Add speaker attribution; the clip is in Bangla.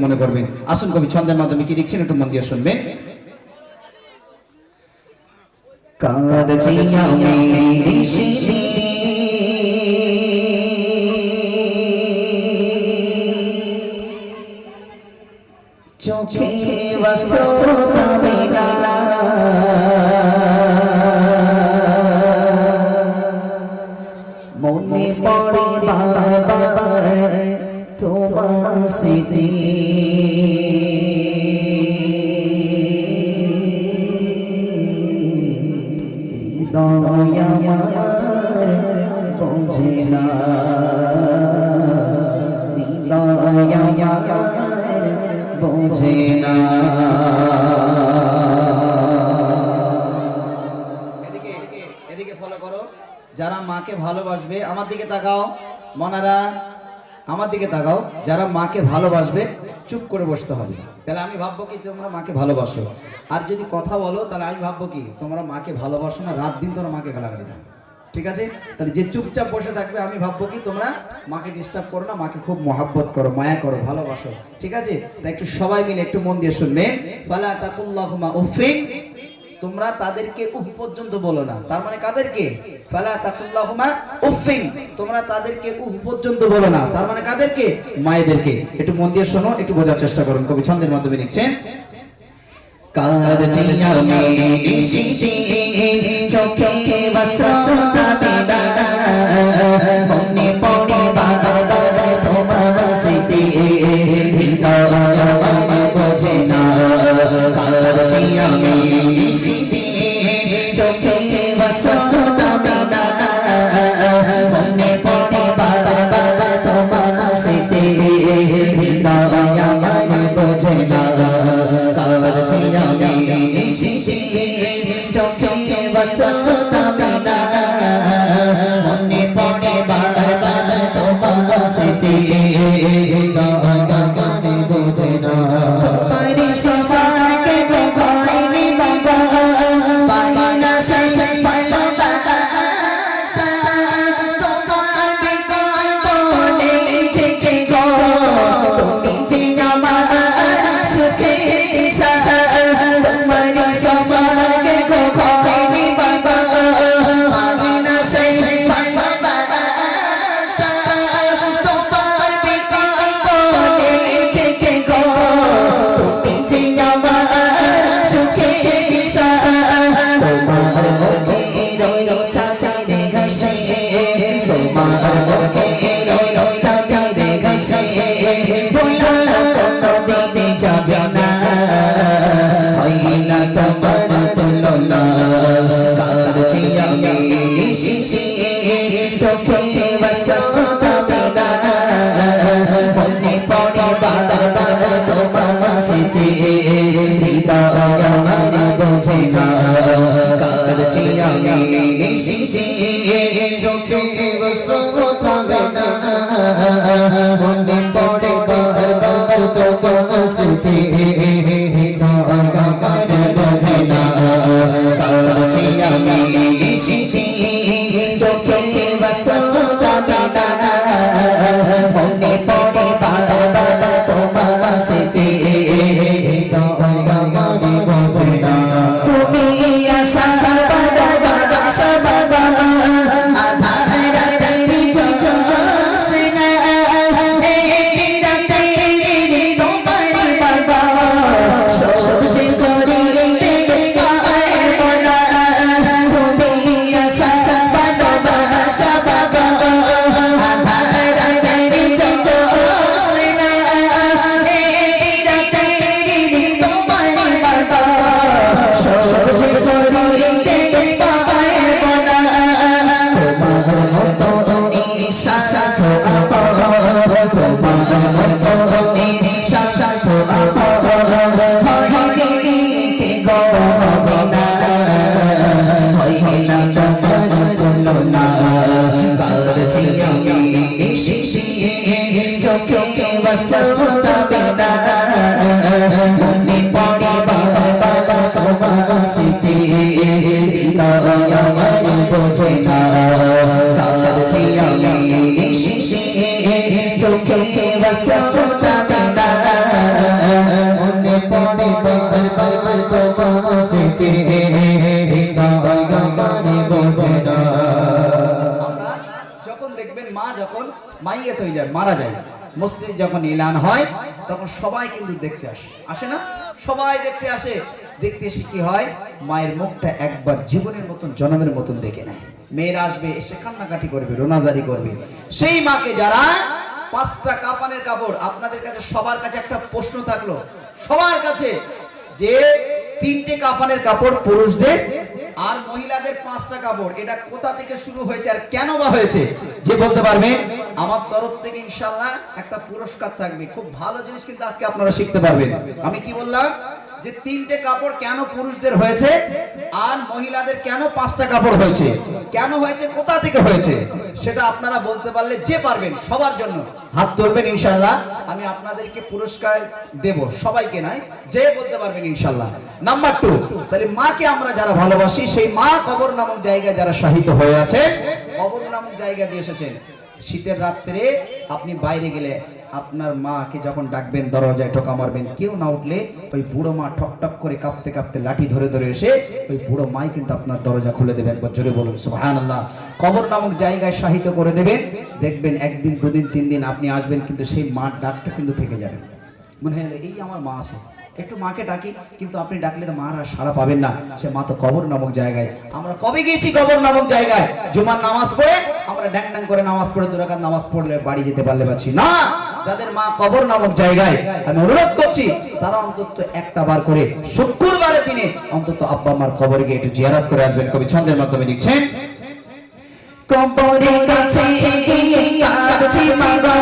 Speaker 1: মনে করবেন। আসুন কবি ছন্দের মাধ্যমে কি লিখছেন একটু মন দিয়ে শুনবেন। কাঁদছি আমি নিশিতে চোখে বসতা বেলা মনে পড়ে বারবার তোমার স্মৃতি হৃদয় আমার বোঝে না হৃদয় আমার বোঝে না। এদিকে ফলো করো, যারা মাকে ভালোবাসবে আমার দিকে তাকাও, মনারা আমার দিকে তাকাও, যারা মাকে ভালোবাসবে চুপ করে বসতে হবে। তাহলে আমি ভাববো কি তোমরা মাকে ভালোবাসো, আর যদি কথা বলো তাহলে আমি ভাববো কি তোমরা মাকে ভালোবাসো না, রাত দিন তোমরা মাকে গালাগালি দাও। ঠিক আছে? তাহলে যে চুপচাপ বসে থাকবে আমি ভাববো কি তোমরা মাকে ডিস্টার্ব করো না, মাকে খুব মহাব্বত করো, মায়া করো, ভালোবাসো। ঠিক আছে? তাই একটু সবাই মিলে একটু মন দিয়ে শুনবেন। ফালা তাকুল্লাহুমা উফিন, তোমরা তাদেরকে উফ পর্যন্ত বলো না। তার মানে কাদেরকে? ফালা তাকুল্লাহুমা উফিন, তোমরা তাদেরকে উফ পর্যন্ত বলো না। তার মানে কাদেরকে? মায়েদেরকে। একটু মন দিয়ে শোনো, একটু বোঝার চেষ্টা করুন। কবি ছন্দের মাধ্যমে লিখছেন। কাঁদছি আমি নিশিতে চোখে বসতা বেলা মনে পড়ে বারবার তোমার স্মৃতি হৃদয় আমার বোঝে না। কাঁদছি আমি নিশিতে চোখে বসতা বেলা মনে পড়ে বারবার তোমার স্মৃতি হৃদয় আমার বোঝে না। কাঁদছি আমি নিশিতে চোখে বসতা বেলা মনে পড়ে বারবার তোমার স্মৃতি হৃদয় আমার বোঝে না। তোমার সবাইকে কোথায়নি বাবা পাই না শেষ ভালোবাসা তোমার বিকল বলে যে গো তুমি যে আমার সুখের দিশা। তোমার সবাইকে কোথায়নি বাবা পাই না শেষ ভালোবাসা তোমার বিকল বলে যে গো তুমি যে আমার সুখের দিশা। তোমার মুখে রই চাচারে ঘষে তোমার মুখে রই চাচারে ঘষে বলা কোনো দিনে যাবে না হইলা তোমার তুলনা। কাঁদছি আমি নিশিতে চোখে বসতা বেলা মনে পড়ে বারবার তোমার স্মৃতি হৃদয় আমার বোঝে না। কাঁদছি আমি নিশিতে চোখে বসতা বেলা মনে পড়ে বারবার তোমার স্মৃতি হৃদয় আমার বোঝে না। কাঁদছি আমি নিশিতে চোখে বসতা বেলা মনে পড়ে বারবার তোমার স্মৃতি হৃদয় আমার বোঝে না। তুমি আশা ভালোবাসা বাবা আধার রাতের জ্যোৎস্না এই রাতের তোমার বাবা সহ্য করিতে পারবো না। তুমি আশা ভালোবাসা বাবা আধার রাতের জ্যোৎস্না এই রাতের তোমার বাবা সহ্য করিতে পারবো না। তোমার মতো নিঃশ্বাস আপন তোমার মতো নিঃশ্বাস আপন হইলে কে গো হবে না হয় না তোমার তুলনা। কাঁদছি আমি নিশিতে চোখে বসতা বেলা মনে পড়ে বারবার তোমার স্মৃতি হৃদয় আমার বোঝে না। কাঁদছি আমি নিশিতে চোখে বসতা বেলা মাইয়াত হয়ে যায়, মারা যায়, মসজিদ যখন এলান হয় তখন সবাই কিন্তু দেখতে আসে, আসে না? সবাই দেখতে আসে। দেখতে এসে কি হয়, মায়ের মুখটা একবার জীবনের মতন জন্মের মতন দেখে নেয়। মেয়েরা আসবে, এসে কান্নাকাটি করবে, রোনাজারি করবে। সেই মাকে যারা 5টা কাফনের কাপড়, আপনাদের কাছে সবার কাছে একটা প্রশ্ন থাকলো, সবার কাছে, যে 3টে কাফনের কাপড় পুরুষদের আর মহিলাদের 5টা কাপড়, এটা কোথা থেকে শুরু হয়েছে আর কেন বা হয়েছে? যে বলতে পারবে, আমার তরফ থেকে ইনশাআল্লাহ একটা পুরস্কার থাকবে। খুব ভালো জিনিস কিন্তু আজকে আপনারা শিখতে পারবেন। আমি কি বললাম, যে 3টে কাপড় কেন পুরুষদের হয়েছে আর মহিলাদের কেন 5টা কাপড় হয়েছে, কেন হয়েছে, কোথা থেকে হয়েছে, সেটা আপনারা বলতে পারলে, যে পারবেন সবার জন্য হাত তুলবেন, ইনশাআল্লাহ আমি আপনাদেরকে পুরস্কার দেব, সবাইকে নয়, যে বলতে পারবেন ইনশাআল্লাহ। নাম্বার 2, তাহলে মাকে আমরা যারা ভালোবাসি, সেই মা কবর নামক জায়গায় যারা শাহিত হয়ে আছে, কবর নামক জায়গা দিয়ে এসেছেন। শীতের রাত্রে আপনি বাইরে গেলে আপনার মাকে যখন ডাকবেন, দরজায় টোকা মারবেন, কেউ না উঠলে ওই বুড়ো মা ঠক ঠক করে কাঁপতে কাঁপতে লাঠি ধরে ধরে এসে ওই বুড়ো মাই কিন্তু আপনার দরজা খুলে দেবে। একবার জোরে বলুন সুবহানাল্লাহ। কবর নামক জায়গায় শাহিত করে দেবেন। দেখবেন 1 দিন 2 দিন 3 দিন আপনি আসবেন, কিন্তু সেই মার ডাকটা কিন্তু থেকে যাবে। মনে হয় এই আমার মা আছে, একটু মাকে ডাকি, কিন্তু আপনি ডাকলে তো মার আর সাড়া পাবেন না। সে মা তো কবর নামক জায়গায়। আমরা কবে গিয়েছি কবর নামক জায়গায়? জুমার নামাজ পড়ে আমরা ড্যাং ড্যাং করে নামাজ পড়ে 2 রাকাত নামাজ পড়লে বাড়ি যেতে পারলে পাচ্ছি না। যাদের মা কবর নামক জায়গায়, আমি অনুরোধ করছি তারা অন্তত একটা বার করে শুক্রবারের দিনে অন্তত আব্বা মার কবরে গিয়ে একটু জিয়ারত করে আসবেন। কবি ছন্দের মাধ্যমে লিখছেন, কবরের কাছে গিয়ে কাঁদছি মা গো,